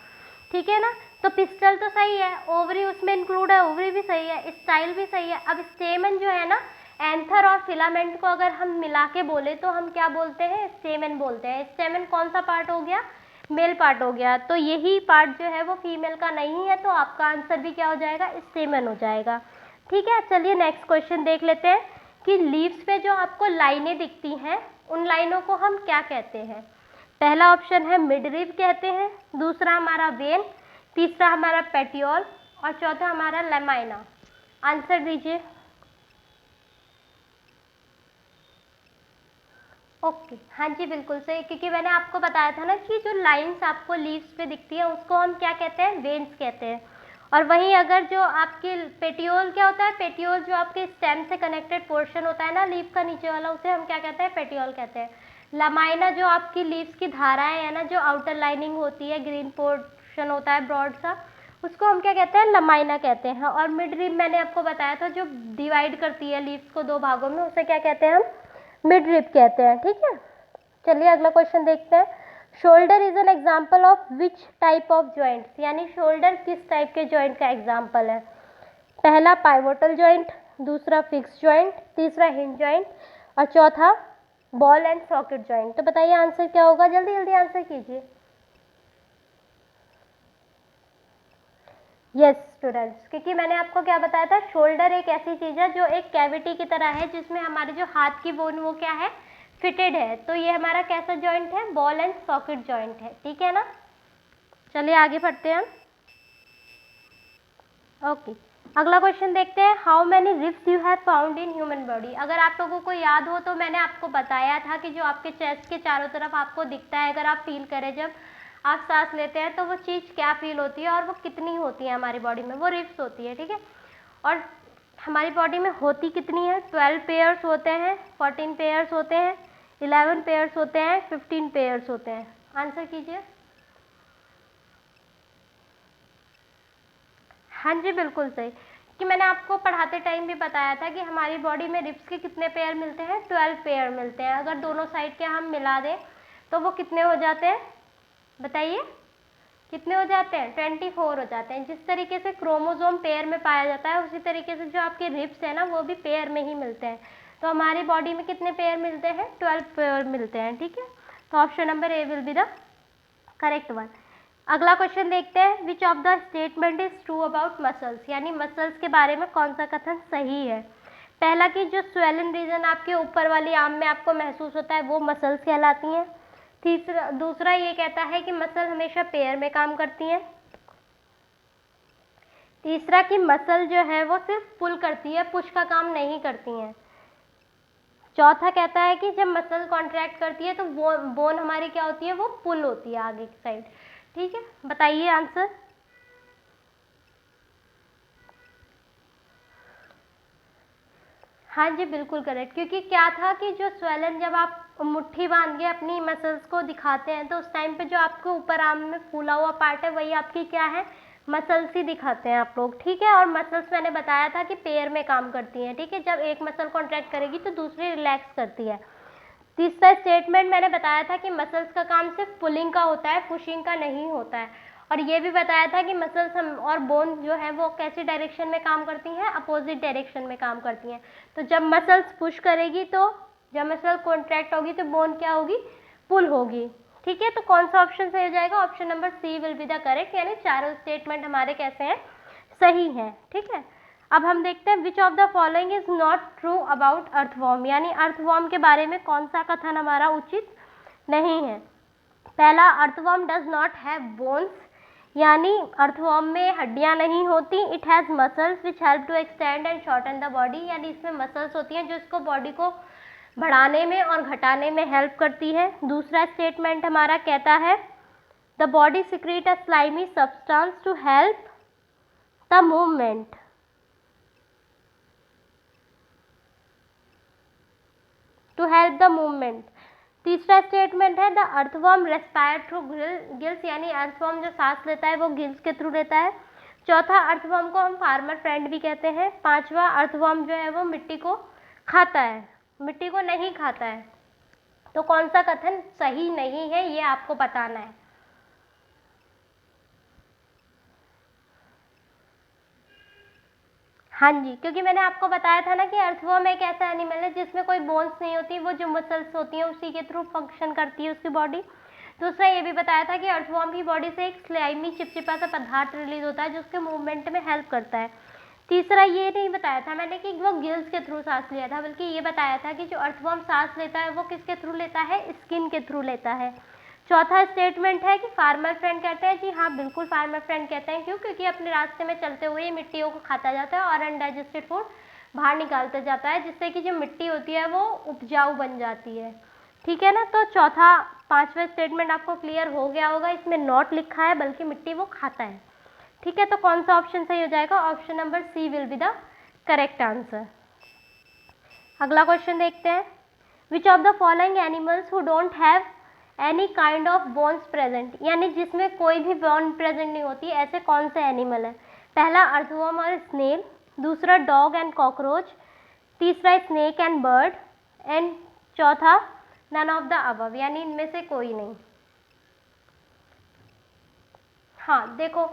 ठीक है ना। तो पिस्टल तो सही है, ओवरी उसमें इंक्लूड है, ओवरी भी सही है, स्टाइल भी सही है। अब स्टेमन जो है ना, एंथर और फिलामेंट को अगर हम मिला के बोले तो हम क्या बोलते हैं, स्टेमन बोलते हैं। स्टेमन कौन सा पार्ट हो गया, मेल पार्ट हो गया, तो यही पार्ट जो है वो फीमेल का नहीं है, तो आपका आंसर भी क्या हो जाएगा, स्टेमन हो जाएगा। ठीक है, चलिए नेक्स्ट क्वेश्चन देख लेते हैं कि लीव्स पे जो आपको लाइनें दिखती हैं उन लाइनों को हम क्या कहते हैं। पहला ऑप्शन है मिडरिब कहते हैं, दूसरा हमारा वेन, तीसरा हमारा पेटियोल और चौथा हमारा लेमाइना। आंसर दीजिए। ओके, हाँ जी बिल्कुल सही, क्योंकि मैंने आपको बताया था ना कि जो लाइंस आपको लीव्स पे दिखती है उसको हम क्या कहते हैं, वेन्स कहते हैं। और वहीं अगर जो आपके पेटियोल क्या होता है, पेटियोल जो आपके स्टेम से कनेक्टेड पोर्शन होता है ना लीव का नीचे वाला, उसे हम क्या कहते हैं, पेटियोल कहते हैं। लमाइना जो आपकी लीव्स की धाराएं है ना, जो आउटर लाइनिंग होती है, ग्रीन पोर्शन होता है ब्रॉड सा, उसको हम क्या कहते हैं, लमाइना कहते हैं। और मिड रिब मैंने आपको बताया था जो डिवाइड करती है लीव्स को दो भागों में, उसे क्या कहते हैं हम, मिड रिब कहते हैं। ठीक है, चलिए अगला क्वेश्चन देखते हैं। Shoulder is an example of which type of joints, यानी शोल्डर किस टाइप के जॉइंट का एग्जाम्पल है। पहला पाइवोटल जॉइंट, दूसरा फिक्स जॉइंट, तीसरा हिंज जॉइंट और चौथा बॉल एंड सॉकेट जॉइंट। तो बताइए आंसर क्या होगा, जल्दी जल्दी आंसर कीजिए। यस स्टूडेंट्स, क्योंकि मैंने आपको क्या बताया था, शोल्डर एक ऐसी चीज़ है जो एक कैविटी की तरह है जिसमें हमारे जो हाथ की बोन वो क्या है, फिटेड है। तो ये हमारा कैसा जॉइंट है, बॉल एंड सॉकेट जॉइंट है। ठीक है ना, चलिए आगे बढ़ते हैं। ओके, अगला क्वेश्चन देखते हैं। How many ribs you have found in human body. अगर आप लोगों को याद हो तो मैंने आपको बताया था कि जो आपके चेस्ट के चारों तरफ आपको दिखता है, अगर आप फील करें जब आप सांस लेते हैं तो वो चीज़ क्या फील होती है और वो कितनी होती है हमारी बॉडी में, वो रिब्स होती है। ठीक है, और हमारी बॉडी में होती कितनी है, 12 पेयर्स होते हैं, 14 पेयर्स होते हैं, 11 पेयर्स होते हैं, 15 पेयर्स होते हैं। आंसर कीजिए। हाँ जी बिल्कुल सही, कि मैंने आपको पढ़ाते टाइम भी बताया था कि हमारी बॉडी में रिब्स के कितने पेयर मिलते हैं, 12 पेयर मिलते हैं। अगर दोनों साइड के हम मिला दें तो वो कितने हो जाते हैं, बताइए कितने हो जाते हैं, 24 हो जाते हैं। जिस तरीके से क्रोमोसोम पेयर में पाया जाता है उसी तरीके से जो आपके रिब्स है ना वो भी पेयर में ही मिलते हैं। तो हमारी बॉडी में कितने पेयर मिलते हैं, 12 पेयर मिलते हैं। ठीक है, तो option number A will be the correct one. अगला क्वेश्चन देखते हैं। Which of the statement is true about muscles, यानी मसल्स के बारे में कौन सा कथन सही है। पहला कि जो स्वेलन रीजन आपके ऊपर वाली आर्म में आपको महसूस होता है वो मसल्स कहलाती हैं। दूसरा ये कहता है कि मसल हमेशा पेयर में काम करती हैं। तीसरा कि मसल जो है वो सिर्फ पुल करती है, पुश का काम नहीं करती हैं। चौथा कहता है कि जब मसल कॉन्ट्रैक्ट करती है तो बोन हमारी क्या होती है, वो पुल होती है आगे की साइड। ठीक है, बताइए आंसर। हाँ जी बिल्कुल करेक्ट, क्योंकि क्या था कि जो स्वेलन जब आप मुट्ठी बांध के अपनी मसल्स को दिखाते हैं तो उस टाइम पे जो आपके ऊपर आर्म में फूला हुआ पार्ट है वही आपकी क्या है, मसल्स ही दिखाते हैं आप लोग। ठीक है, और मसल्स मैंने बताया था कि पेयर में काम करती हैं। ठीक है, जब एक मसल कॉन्ट्रैक्ट करेगी तो दूसरी रिलैक्स करती है। तीसरा स्टेटमेंट मैंने बताया था कि मसल्स का काम सिर्फ पुलिंग का होता है, पुशिंग का नहीं होता है। और ये भी बताया था कि मसल्स और बोन जो है वो कैसी डायरेक्शन में काम करती हैं, अपोजिट डायरेक्शन में काम करती हैं। तो जब मसल्स पुश करेगी तो जब मसल कॉन्ट्रैक्ट होगी तो बोन क्या होगी, पुल होगी। ठीक है, तो कौन सा ऑप्शन सही हो जाएगा, option number C will be the correct, यानी चारों स्टेटमेंट हमारे कैसे हैं, सही हैं। ठीक है, अब हम देखते हैं which of the following is not true about earthworm, यानी अर्थवॉर्म के बारे में कौन सा कथन हमारा उचित नहीं है। पहला, earthworm does not have bones, यानी अर्थवॉर्म में हड्डियां नहीं होती। It has muscles which help to extend and shorten the body, यानी इसमें मसल्स होती हैं जो इसको बॉडी को बढ़ाने में और घटाने में हेल्प करती है। दूसरा स्टेटमेंट हमारा कहता है the body secrete a slimy substance to help the movement. तीसरा स्टेटमेंट है the earthworm respire through gills, यानी अर्थवॉर्म जो सांस लेता है वो गिल्स के थ्रू लेता है। चौथा, अर्थवॉर्म को हम फार्मर फ्रेंड भी कहते हैं। पांचवा, अर्थवॉर्म जो है वो मिट्टी को खाता है, मिट्टी को नहीं खाता है। तो कौन सा कथन सही नहीं है ये आपको बताना है। हाँ जी, क्योंकि मैंने आपको बताया था ना कि अर्थवर्म एक ऐसा एनिमल है जिसमें कोई बोन्स नहीं होती, वो जो मसल्स होती हैं उसी के थ्रू फंक्शन करती है उसकी बॉडी। दूसरा ये भी बताया था कि अर्थवर्म की बॉडी से एक स्लाइमी चिपचिपा सा पदार्थ रिलीज होता है जो उसके मूवमेंट में हेल्प करता है। तीसरा ये नहीं बताया था मैंने कि वो गिल्स के थ्रू सांस लिया था, बल्कि ये बताया था कि जो अर्थवर्म सांस लेता है वो किसके थ्रू लेता है, स्किन के थ्रू लेता है। चौथा स्टेटमेंट है कि फार्मर फ्रेंड कहते हैं, जी हाँ बिल्कुल फार्मर फ्रेंड कहते हैं, क्यों, क्योंकि अपने रास्ते में चलते हुए ये मिट्टियों को खाता जाता है और अनडाइजेस्टेड फूड बाहर निकालता जाता है, जिससे कि जो मिट्टी होती है वो उपजाऊ बन जाती है। ठीक है ना, तो चौथा पांचवा स्टेटमेंट आपको क्लियर हो गया होगा, इसमें नॉट लिखा है बल्कि मिट्टी वो खाता है। ठीक है, तो कौन सा ऑप्शन सही हो जाएगा, option number C will be the correct answer. अगला क्वेश्चन देखते हैं, which of the following animals who don't have any kind of bones present, यानी जिसमें कोई भी बोन प्रेजेंट नहीं होती, ऐसे कौन से एनिमल है। पहला अर्थवर्म और स्नेल, दूसरा डॉग एंड कॉकरोच, तीसरा स्नेक एंड बर्ड, एंड चौथा नन ऑफ द अबव, यानी इनमें से कोई नहीं। हाँ देखो,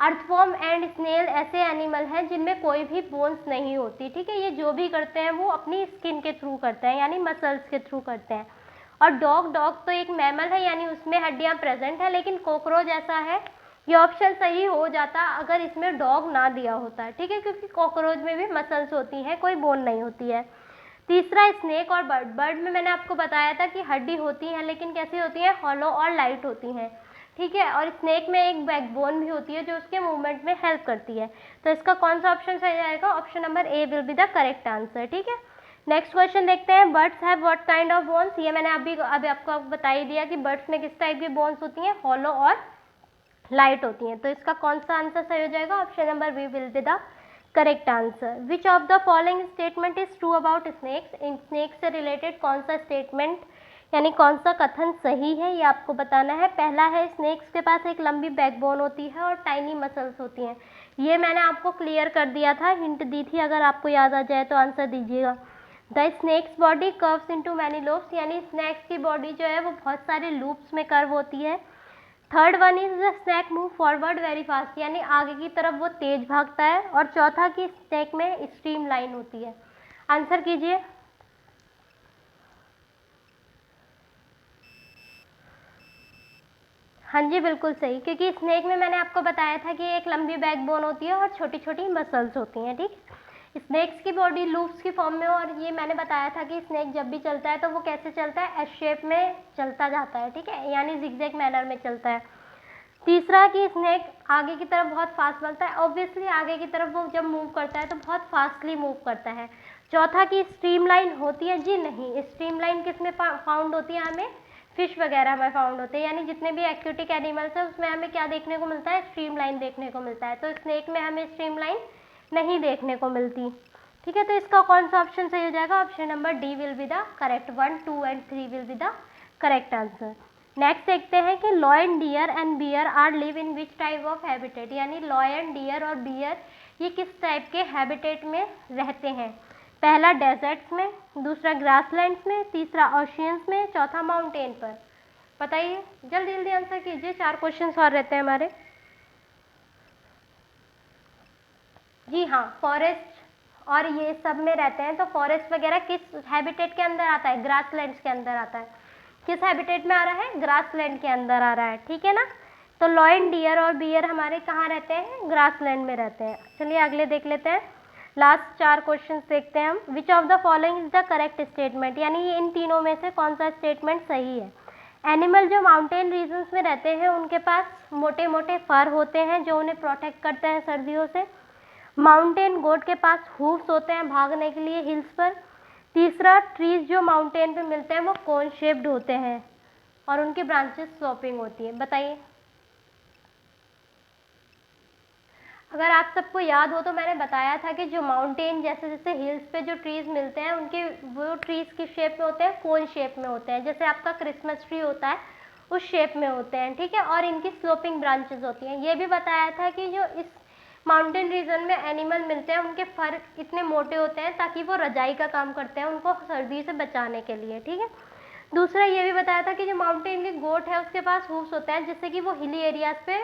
अर्थवर्म एंड स्नेल ऐसे एनिमल हैं जिनमें कोई भी बोन्स नहीं होती। ठीक है, ये जो भी करते हैं वो अपनी स्किन के थ्रू करते हैं, यानी मसल्स के थ्रू करते हैं। और डॉग तो एक मैमल है, यानी उसमें हड्डियां प्रेजेंट है, लेकिन कॉकरोच ऐसा है, ये ऑप्शन सही हो जाता अगर इसमें डॉग ना दिया होता। ठीक है, क्योंकि कॉकरोच में भी मसल्स होती हैं, कोई बोन नहीं होती है। तीसरा स्नेक और बर्ड में मैंने आपको बताया था कि हड्डी होती है, लेकिन कैसी होती है, हॉलो और लाइट होती हैं। ठीक है, और स्नेक में एक बैकबोन भी होती है जो उसके मूवमेंट में हेल्प करती है। तो इसका कौन सा ऑप्शन सही आएगा, option number A will be the correct answer. ठीक है, नेक्स्ट क्वेश्चन देखते हैं, birds have what kind of bones, ये मैंने अभी आपको बता ही दिया कि बर्ड्स में किस टाइप की बोन्स होती हैं, हॉलो और लाइट होती हैं। तो इसका कौन सा आंसर सही हो जाएगा, option number B will be the correct answer. Which of the following statement is true about snakes, इन स्नेक्स से रिलेटेड कौन सा स्टेटमेंट यानी कौन सा कथन सही है, ये आपको बताना है। पहला है, स्नेक्स के पास एक लंबी बैकबोन होती है और टाइनी मसल्स होती हैं। ये मैंने आपको क्लियर कर दिया था, हिंट दी थी, अगर आपको याद आ जाए तो आंसर दीजिएगा। The snakes body curves into many loops, यानी स्नेक्स की बॉडी जो है वो बहुत सारे लूप्स में कर्व होती है। Third one is the snake move forward very fast, यानी आगे की तरफ वो तेज भागता है। और चौथा कि स्नेक में स्ट्रीम लाइन होती है। आंसर कीजिए। हाँ जी बिल्कुल सही, क्योंकि स्नेक में मैंने आपको बताया था कि एक लंबी बैकबोन होती है और छोटी छोटी मसल्स होती हैं। ठीक, स्नेक्स की बॉडी लूप्स की फॉर्म में, और ये मैंने बताया था कि स्नेक जब भी चलता है तो वो कैसे चलता है, एस शेप में चलता जाता है। ठीक है, यानी जिगजैग मैनर में चलता है। तीसरा कि स्नेक आगे की तरफ बहुत फास्ट बढ़ता है, ऑब्वियसली आगे की तरफ वो जब मूव करता है तो बहुत फास्टली मूव करता है। चौथा कि स्ट्रीमलाइन होती है, जी नहीं, स्ट्रीमलाइन किस में फाउंड होती है, हमें फिश वगैरह में फाउंड होते हैं, यानी जितने भी एक्वेटिक एनिमल्स हैं उसमें हमें क्या देखने को मिलता है, स्ट्रीमलाइन देखने को मिलता है। तो स्नेक में हमें स्ट्रीमलाइन नहीं देखने को मिलती। ठीक है, तो इसका कौन सा ऑप्शन सही हो जाएगा, option number D will be the correct, 1, 2 and 3 will be the correct answer. Next देखते हैं कि lion, deer and bear are live in which type of habitat, यानी लॉयन, डियर और बियर ये किस टाइप के हैबिटेट में रहते हैं। पहला डेजर्ट्स में, दूसरा ग्रासलैंड्स में, तीसरा ओशियंस में, चौथा माउंटेन पर। बताइए, जल्दी जल्दी आंसर कीजिए, 4 क्वेश्चन और रहते हैं हमारे। जी हाँ, फॉरेस्ट और ये सब में रहते हैं। तो फॉरेस्ट वगैरह किस हैबिटेट के अंदर आता है, ग्रासलैंड्स के अंदर आता है। किस हैबिटेट में आ रहा है, ग्रासलैंड के अंदर आ रहा है। ठीक है ना, तो लॉयन, डियर और बियर हमारे कहाँ रहते हैं, ग्रासलैंड में रहते हैं। चलिए अगले देख लेते हैं, लास्ट 4 क्वेश्चन देखते हैं हम। विच of the following is the correct statement, यानी इन तीनों में से कौन सा स्टेटमेंट सही है। एनिमल जो माउंटेन रीजन्स में रहते हैं उनके पास मोटे मोटे फर होते हैं जो उन्हें प्रोटेक्ट करते हैं सर्दियों से। माउंटेन गोट के पास हूफ्स होते हैं भागने के लिए हिल्स पर। तीसरा, ट्रीज जो माउंटेन पे मिलते हैं वो कोन शेप्ड होते हैं और उनकी ब्रांचेस स्लोपिंग होती है। बताइए, अगर आप सबको याद हो तो मैंने बताया था कि जो माउंटेन जैसे जैसे हिल्स पे जो ट्रीज मिलते हैं उनके वो ट्रीज किस शेप में होते हैं, कोन शेप में होते हैं, जैसे आपका क्रिसमस ट्री होता है उस शेप में होते हैं। ठीक है, और इनकी स्लोपिंग ब्रांचेस होती हैं। ये भी बताया था कि जो इस माउंटेन रीजन में एनिमल मिलते हैं उनके फर इतने मोटे होते हैं ताकि वो रजाई का काम करते हैं उनको सर्दी से बचाने के लिए। ठीक है, दूसरा ये भी बताया था कि जो माउंटेन की गोट है उसके पास हूफ्स होते हैं जिससे कि वो हिली एरियाज पे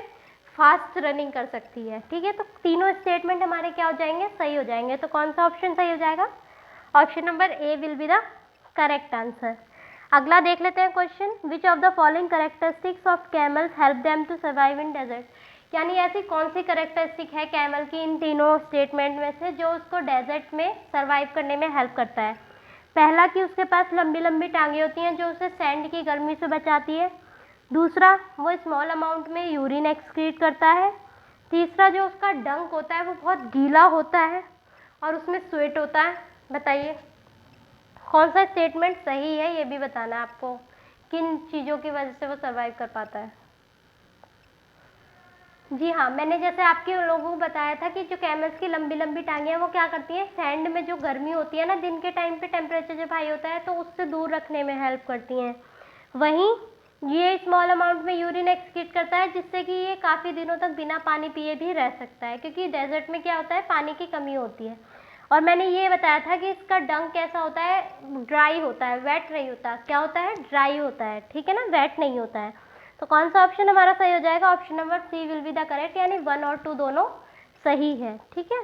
फास्ट रनिंग कर सकती है। ठीक है, तो तीनों स्टेटमेंट हमारे क्या हो जाएंगे, सही हो जाएंगे। तो कौन सा ऑप्शन सही हो जाएगा, option number A will be the correct answer. अगला देख लेते हैं question, which of the following characteristics of camels help them to survive in desert, यानी ऐसी कौन सी कैरेक्टरिस्टिक है कैमल की इन तीनों स्टेटमेंट में से जो उसको डेजर्ट में सर्वाइव करने में हेल्प करता है। पहला कि उसके पास लंबी लंबी टांगें होती हैं जो उसे सैंड की गर्मी से बचाती है। दूसरा, वो स्मॉल अमाउंट में यूरिन एक्सक्रीट करता है। तीसरा, जो उसका डंक होता है वो बहुत गीला होता है और उसमें स्वेट होता है। बताइए कौन सा स्टेटमेंट सही है, ये भी बताना है आपको, किन चीज़ों की वजह से वो सर्वाइव कर पाता है। जी हाँ, मैंने जैसे आपके लोगों को बताया था कि जो कैमल्स की लंबी लंबी टांगें हैं वो क्या करती हैं, सैंड में जो गर्मी होती है ना दिन के टाइम पे टेम्परेचर जब हाई होता है तो उससे दूर रखने में हेल्प करती हैं। वहीं ये स्मॉल अमाउंट में यूरिन एक्सक्रीट करता है जिससे कि ये काफ़ी दिनों तक बिना पानी पिए भी रह सकता है, क्योंकि डेजर्ट में क्या होता है, पानी की कमी होती है। और मैंने ये बताया था कि इसका डंक कैसा होता है, ड्राई होता है, वेट नहीं होता। क्या होता है, ड्राई होता है। ठीक है ना, वेट नहीं होता है। तो कौन सा ऑप्शन हमारा सही हो जाएगा, option number C will be the correct, यानी 1 और 2 दोनों सही है। ठीक है,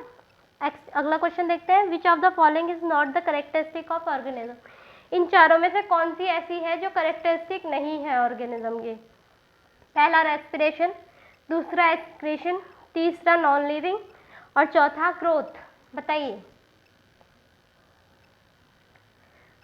अगला क्वेश्चन देखते हैं, which of the following is not the characteristic of organism, इन चारों में से कौन सी ऐसी है जो करेक्टरिस्टिक नहीं है ऑर्गेनिज्म की। पहला रेस्पिरेशन, दूसरा एक्सक्रीशन, तीसरा नॉन लिविंग और चौथा ग्रोथ। बताइए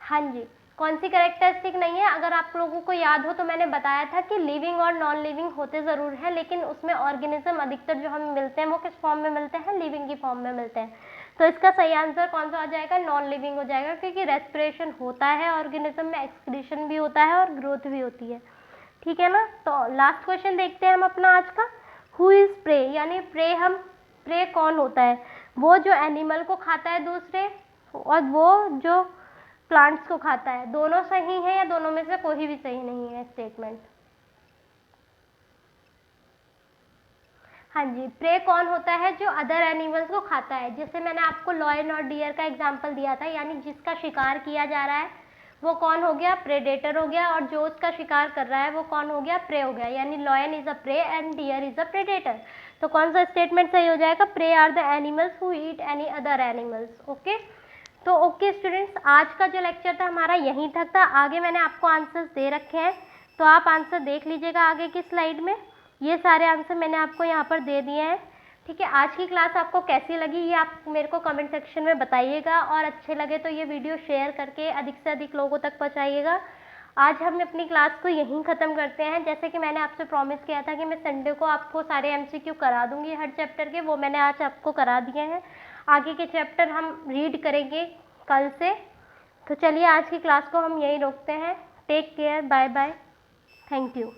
हाँ जी, कौन सी करेक्टरिस्टिक नहीं है। अगर आप लोगों को याद हो तो मैंने बताया था कि लिविंग और नॉन लिविंग होते ज़रूर हैं, लेकिन उसमें ऑर्गेनिज्म अधिकतर जो हमें मिलते हैं वो किस फॉर्म में मिलते हैं, लिविंग की फॉर्म में मिलते हैं। तो इसका सही आंसर कौन सा हो जाएगा, नॉन लिविंग हो जाएगा, क्योंकि रेस्पिरेशन होता है ऑर्गेनिज्म में, एक्सक्रीशन भी होता है और ग्रोथ भी होती है। ठीक है ना, तो लास्ट क्वेश्चन देखते हैं हम अपना आज का, हु इज़ प्रे, यानी प्रे कौन होता है, वो जो एनिमल को खाता है दूसरे और वो जो प्लांट्स को खाता है। दोनों सही है या दोनों में से कोई भी सही नहीं है स्टेटमेंट। हाँ जी, प्रे कौन होता है, जो अदर एनिमल्स को खाता है। जैसे मैंने आपको लॉयन और डियर का एग्जांपल दिया था, यानी जिसका शिकार किया जा रहा है वो कौन हो गया, प्रेडेटर हो गया, और जो उसका शिकार कर रहा है वो कौन हो गया, प्रे हो गया। यानी lion is a prey and deer is a predator. तो कौन सा स्टेटमेंट सही हो जाएगा, prey are the animals who eat any other animals. Okay, तो ओके स्टूडेंट्स, आज का जो लेक्चर था हमारा यहीं तक था। आगे मैंने आपको आंसर्स दे रखे हैं, तो आप आंसर देख लीजिएगा आगे की स्लाइड में। ये सारे आंसर मैंने आपको यहाँ पर दे दिए हैं। ठीक है, आज की क्लास आपको कैसी लगी ये आप मेरे को कमेंट सेक्शन में बताइएगा, और अच्छे लगे तो ये वीडियो शेयर करके अधिक से अधिक लोगों तक पहुँचाइएगा। आज हम अपनी क्लास को यहीं ख़त्म करते हैं। जैसे कि मैंने आपसे प्रॉमिस किया था कि मैं संडे को आपको सारे MCQ करा दूँगी हर चैप्टर के, वो मैंने आज आपको करा दिए हैं। आगे के चैप्टर हम रीड करेंगे कल से। तो चलिए आज की क्लास को हम यहीं रोकते हैं। Take care, bye bye, thank you.